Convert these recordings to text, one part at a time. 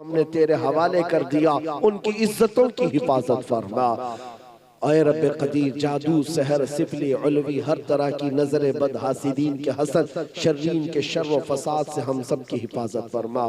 हमने तेरे हवाले कर दिया, उनकी इज्जतों की हिफाजत फरमा। ऐ रब्बे कदीर, जादू, सहर, सिफली, उलवी, हर तरह की नजर बद, हासिदीन के हसद, शर्रीन के शर व फसाद से हम सब की हिफाजत फरमा।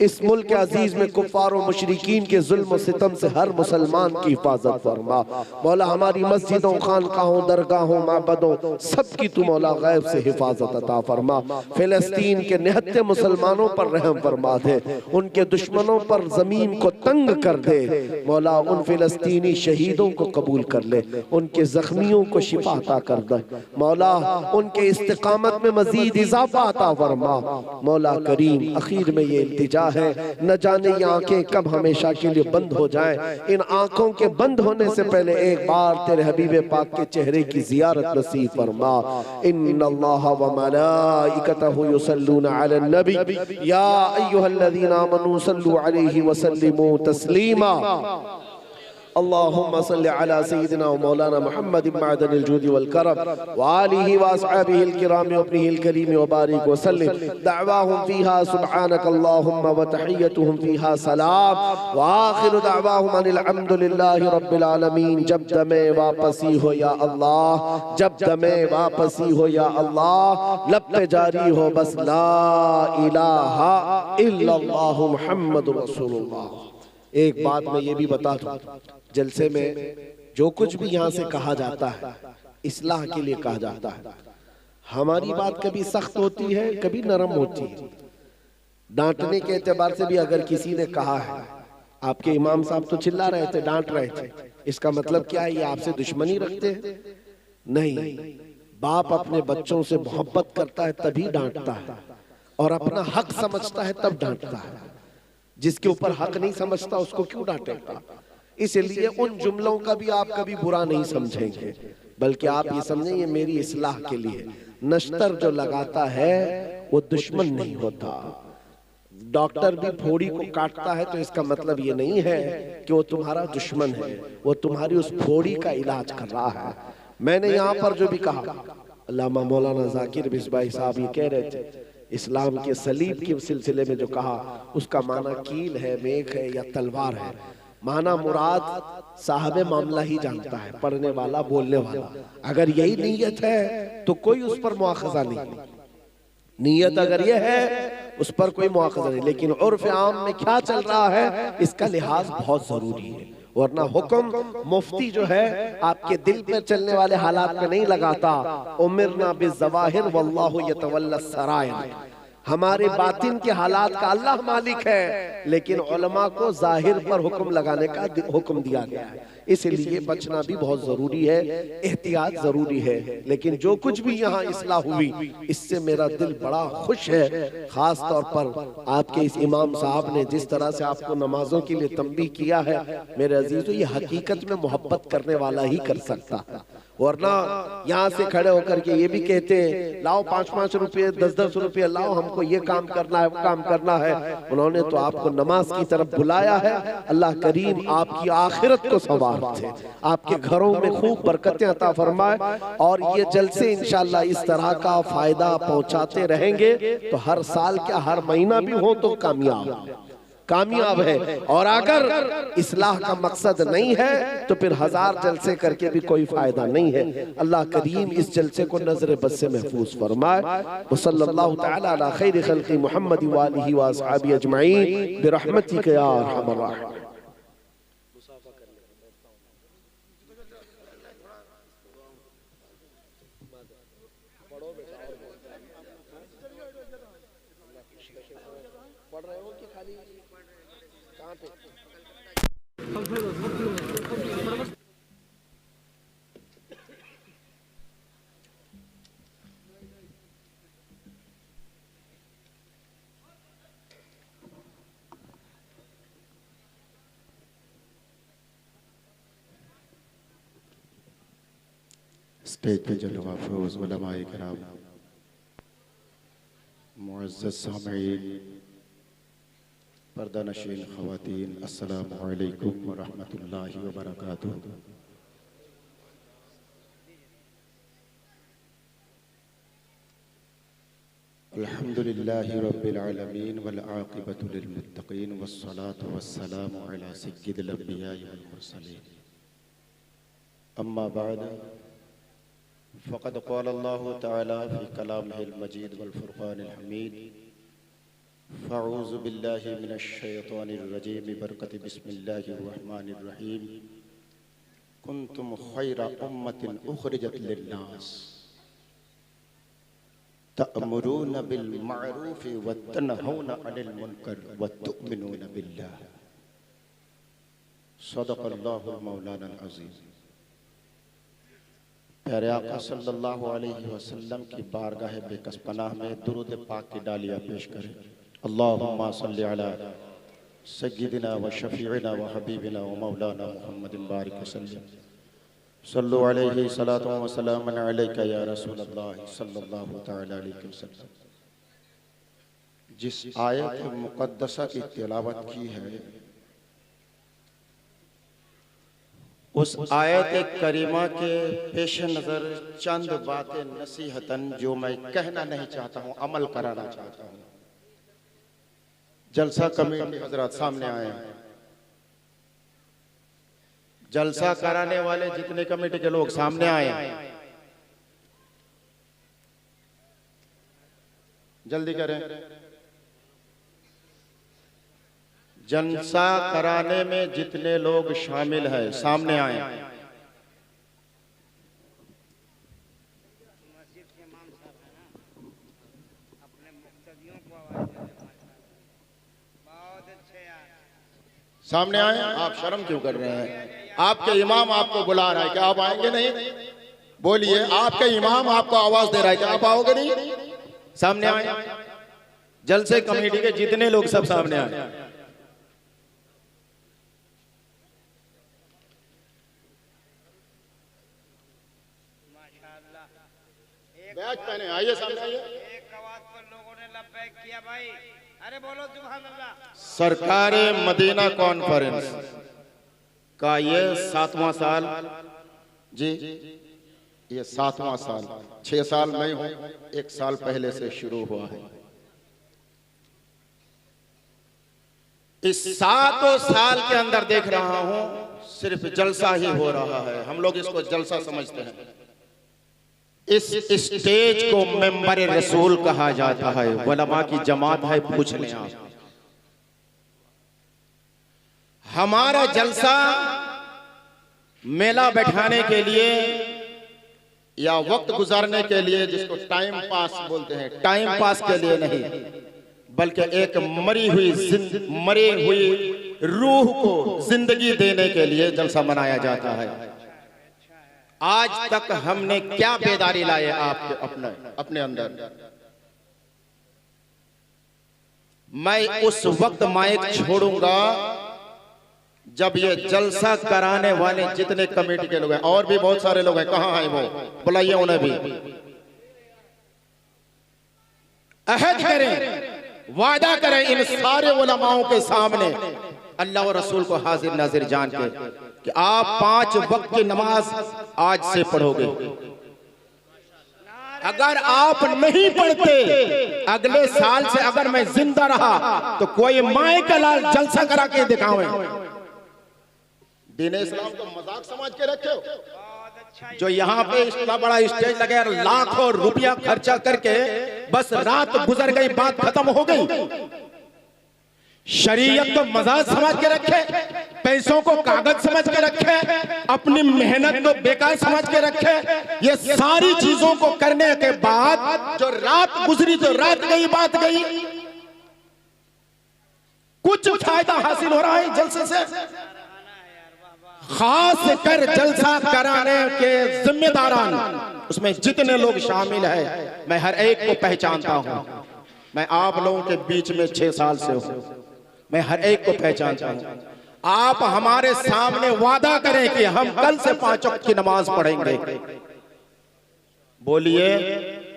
इस मुल्क अजीज में कुफ्फार व मुशरिकीन के जुल्म व सितम से हर मुसलमान की हिफाजत फरमा। मौला हमारी मस्जिदों, खानकाहों, दरगाहों, माबदों सबकी तू मौला गैब से हिफाजत अता फरमा। फिलिस्तीन के निहत्ते मुसलमानों पर रहम फरमा दे, उनके दुश्मनों पर जमीन को तंग कर दे। मौला उन फिलिस्तीनी शहीदों को कबूल कर ले, उनके जख्मियों को शिफा अता कर दे। मौला उनके इस्तिकामत में मजीद इजाफा अता फरमा। मौला करीम, आखिर में ये इल्तिजा है, न जाने ये आंखें कब हमेशा के लिए बंद हो जाएं। इन आंखों के बंद होने से पहले एक बार तेरे हबीबे पाक के चेहरे की जियारत नसीब फरमा। इन्नल्लाह व मलाइकतहु युसल्लूना अलन नबी या अय्युहल्लज़ीना आमनू सल्लु अलैहि व सल्लिमू तस्लीमा। अल्लाहुम्मा सल्लि अला सय्यिदिना व मौलाना मुहम्मद मअदनिल जूदि वल करम व आलिहि व अस्हाबिहिल किराम व इब्निहिल करीम व बारिक व सल्लिम। दअवाहुम फीहा सुब्हानकल्लाहुम्मा व तहिय्यतुहुम फीहा सलाम व आखिरु दअवाहुम अनिल हम्दुलिल्लाहि रब्बिल आलमीन। जब दमे वापसी हो या अल्लाह, जब दमे वापसी हो या अल्लाह, लब पे जारी हो बस ला इलाहा इल्लल्लाहु मुहम्मदुर रसूलुल्लाह। एक बात मैं ये भी बता दूं, जलसे में जो कुछ भी यहाँ से कहा जाता है इस्लाह के लिए कहा जाता है। हमारी बात कभी सख्त होती है, कभी नरम होती है। डांटने के एतबार से भी अगर किसी ने कहा है, आपके इमाम साहब तो चिल्ला रहे थे, डांट रहे थे, इसका मतलब क्या है? ये आपसे दुश्मनी रखते हैं? नहीं, बाप अपने बच्चों से मोहब्बत करता है तभी डांटता है, और अपना हक समझता है तब डांटता है। जिसके ऊपर हक नहीं समझता उसको क्यों डांटेगा? इसलिए उन जुमलों का भी आप कभी बुरा नहीं समझेंगे, बल्कि आप ये समझें ये मेरी इस्लाह के लिए। नश्तर जो लगाता है वो दुश्मन नहीं होता। डॉक्टर भी फोड़ी को काटता है तो इसका मतलब ये नहीं है कि वो तुम्हारा दुश्मन है, वो तुम्हारी उस फोड़ी का इलाज कर रहा है। मैंने यहाँ पर जो भी कहा, अल्लामा मौलाना जाकिर बिस्बाई साहब ये कह रहे थे, इस्लाम के सलीब के सिलसिले में जो कहा उसका माना कील है, मेख है या तलवार है। माना मुराद साहबे मामला ही जानता है, पढ़ने वाला, बोलने वाला। अगर यही नीयत है तो कोई उस पर मुआखजा नहीं। नीयत अगर यह है उस पर कोई मुआखजा नहीं, लेकिन उर्फ आम में क्या चल रहा है इसका लिहाज बहुत जरूरी है। वरना हुक्म मुफ्ती जो है आपके दिल पर चलने वाले हालात पे नहीं लगाता। उमिरना बिज़वाहिर वल्लाहु यतवल्ला सरायर। हमारे बातिन के हालात का अल्लाह मालिक है, लेकिन उलमा को जाहिर पर हुक्म लगाने का हुक्म दिया गया है। इसलिए बचना भी बहुत जरूरी है, एहतियात जरूरी है। लेकिन जो कुछ भी यहाँ इस्लाह हुई इससे मेरा दिल बड़ा खुश है। खास तौर पर आपके इस इमाम साहब ने जिस तरह से आपको नमाजों के लिए तंबीह किया है, मेरे अजीजों, ये हकीकत में मोहब्बत करने वाला ही कर सकता है। वरना यहाँ से खड़े होकर के ये भी कहते हैं लाओ 5-5 रुपये 10-10 रुपये लाओ, हमको ये काम करना है, वो काम करना है। उन्होंने तो आपको नमाज की तरफ बुलाया है। अल्लाह करीम आपकी आखिरत को संवार दे, आपके घरों में खूब बरकतें अता फरमाए। और ये जलसे इंशाअल्लाह इस तरह का फायदा पहुंचाते रहेंगे तो हर साल क्या हर महीना भी हो तो कामयाब है। और अगर इस्लाह का मकसद नहीं है तो फिर 1000 जलसे करके भी कोई फायदा नहीं है। अल्लाह करीम इस जलसे को नजर बद से महफूज फरमाए। सल्लल्लाहु तआला अला खैर खल्क़ि मुहम्मद व आलिहि व अस्हाबी अजमईन बिरहमतिक या अरहमर राहिमीन। पढ़ रहे हो कि खाली कहाँ पे? स्टेज पे जो नवाफरोज़ उलमाए किराम, मुअज़्ज़ज़ सामईन, पर्दा नशीन ख़वातीन, अस्सलामु अलैकुम व रहमतुल्लाहि व बरकातुहू। अल्हम्दुलिल्लाहि रब्बिल आलमीन वल आक़िबतु लिल मुत्तक़ीन वस्सलातु वस्सलामु अला सय्यिदिल अंबियाइ वल मुरसलीन अम्मा बाद फ़क़द क़ाल अल्लाहु तआला फ़ी कलामिहिल मजीद वल फ़ुरक़ानिल हमीद फ़अऊज़ु बिल्लाहि मिनश शैतानिर रजीम बरकति बिस्मिल्लाहिर रहमानिर रहीम कुन्तुम खैरा उम्मतिन उख़रिजत लिन्नास तअमुरून बिल मअरूफ व तनहौन अनिल मुनकर व तुमिनून बिल्लाह सदक़ल्लाहुल मौलाना अज़ीम। प्यारे आका सल्लल्लाहु अलैहि वसल्लम की बारगाह बेकस पनाह में दुरूद पाक की डालियाँ पेश करें। अल्लाहुम्मा सल्लि अला सय्यिदिना व शफीइना व हबीबिना व मौलाना मुहम्मदिन बारिक वसल्लम सल्लु अलैहि सलातु व सलामन अलैका या रसूलल्लाह सल्लल्लाहु तआला अलैहि वसल्लम। जिस आयत मुक़द्दसा की तिलावत की है उस आयत करीमा के पेश नज़र चंद बातें नसीहतन जो मैं कहना नहीं चाहता हूँ, अमल कराना चाहता हूँ। जलसा कमेटी हजरात सामने आए हैं। जलसा कराने वाले जितने कमेटी के लोग सामने आए हैं, जल्दी करें। जलसा कराने में जितने लोग शामिल हैं सामने आए। सामने आए। आप शर्म क्यों कर रहे हैं? आपके इमाम आपको बुला रहा है, क्या आप आएंगे नहीं? बोलिए, आपके इमाम आपको आवाज दे रहा है, क्या आप आओगे नहीं? सामने आए। जलसे कमेटी के जितने लोग सब सामने आए। बैग पहने आइए, सामने आइए। एक आवाज पर लोगों ने लब्बैक किया भाई। अरे बोलो सुभान अल्लाह। सरकारे मदीना कॉन्फ्रेंस का ये 7वां साल जी, ये 7वां साल। 6 साल मैं हूं, 1 साल पहले से शुरू हुआ है। इस 7 साल के अंदर देख रहा हूं सिर्फ जलसा ही हो रहा है। हम लोग इसको जलसा समझते हैं। इस स्टेज को मेंबर रसूल कहा जाता है। उलमा की जमात है, पूछ लें आप। हमारा जलसा मेला बैठाने के लिए या वक्त गुजारने के लिए, जिसको टाइम पास बोलते हैं, टाइम पास के लिए नहीं, बल्कि एक मरी हुई रूह को जिंदगी देने के लिए जलसा मनाया जाता है। आज तक हमने क्या बेदारी लाए आपके अपने अंदर? मैं उस वक्त माइक छोड़ूंगा जब ये जलसा कराने वाले जितने कमेटी के लोग हैं, और भी बहुत सारे लोग हैं, कहां हैं वो? बुलाइए उन्हें भी। अहद करें, वादा करें इन सारे उलमाओं के सामने, अल्लाह और रसूल को हाजिर नाजिर जान के, कि आप 5 वक्त की नमाज आज से पढ़ोगे। अगर आप नहीं पढ़ते, अगले साल से अगर मैं जिंदा रहा तो कोई माए का लाल जलसा करा के दिखावे। दीन इस्लाम को मजाक समझ के रखे हो? जो यहाँ पे इतना बड़ा स्टेज लगे, लाखों रुपया खर्चा करके बस रात गुजर गई, बात खत्म हो गई। शरीयत को मजाक समझ के रखे, पैसों को कागज समझ के रखे, अपनी मेहनत को बेकार समझ के रखे। ये सारी चीजों को करने के बाद जो रात गुजरी तो रात गई, बात गई। कुछ फायदा हासिल हो रहा है जलसे से? खास कर जलसा कराने के जिम्मेदारान, उसमें जितने लोग शामिल हैं, मैं हर एक को पहचानता हूं। मैं आप लोगों के बीच में 6 साल से हूं, मैं हर एक को पहचानता हूं। आप हमारे सामने वादा करें कि हम कल से 5 वक्त की नमाज पढ़ेंगे। बोलिए,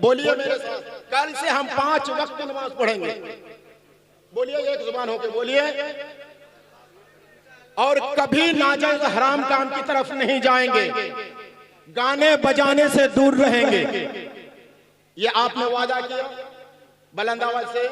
बोलिए मेरे साथ, कल से हम 5 वक्त की नमाज पढ़ेंगे। बोलिए, एक जुबान होके बोलिए। और कभी नाजायज हराम काम की तरफ नहीं जाएंगे, गाने बजाने से दूर रहेंगे। ये आपने वादा किया। बुलंद आवाज से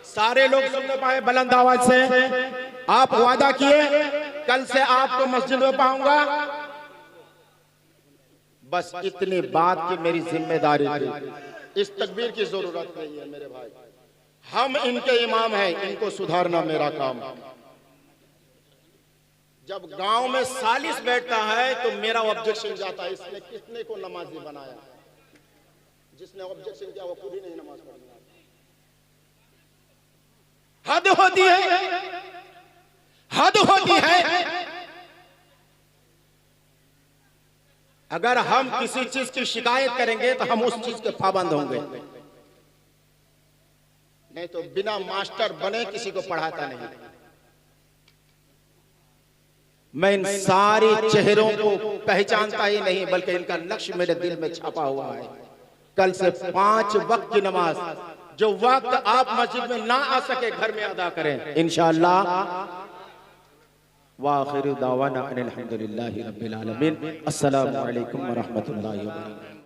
सारे लोग सुनने पाए, बुलंद आवाज से। आप वादा किए कल से आपको मस्जिद में पाऊंगा, बस इतनी बात की मेरी जिम्मेदारी थी। इस तकबीर की जरूरत नहीं है मेरे भाई, हम इनके इमाम हैं, इनको सुधारना मेरा काम। जब गांव में सालिस बैठता है तो मेरा ऑब्जेक्शन जाता है, इसने कितने को नमाजी बनाया, जिसने ऑब्जेक्शन किया वो खुद ही नहीं नमाज पढ़ना। हद होती है, हद होती है। अगर हम किसी चीज की शिकायत करेंगे तो हम उस चीज के पाबंद होंगे, नहीं तो बिना मास्टर बने किसी को पढ़ाता नहीं। मैं इन सारे चेहरों को पहचानता ही नहीं, बल्कि इनका नक्श मेरे दिल में छपा हुआ है। कल से 5 वक्त की नमाज, जो वक्त आप मस्जिद में ना आ सके घर में अदा करें इंशाअल्लाह। वाखिर दावाना अनिल हम्दुलिल्लाहि रब्बिल आलमीन। अस्सलामु अलैकुम व रहमतुल्लाहि व बरकातुहू।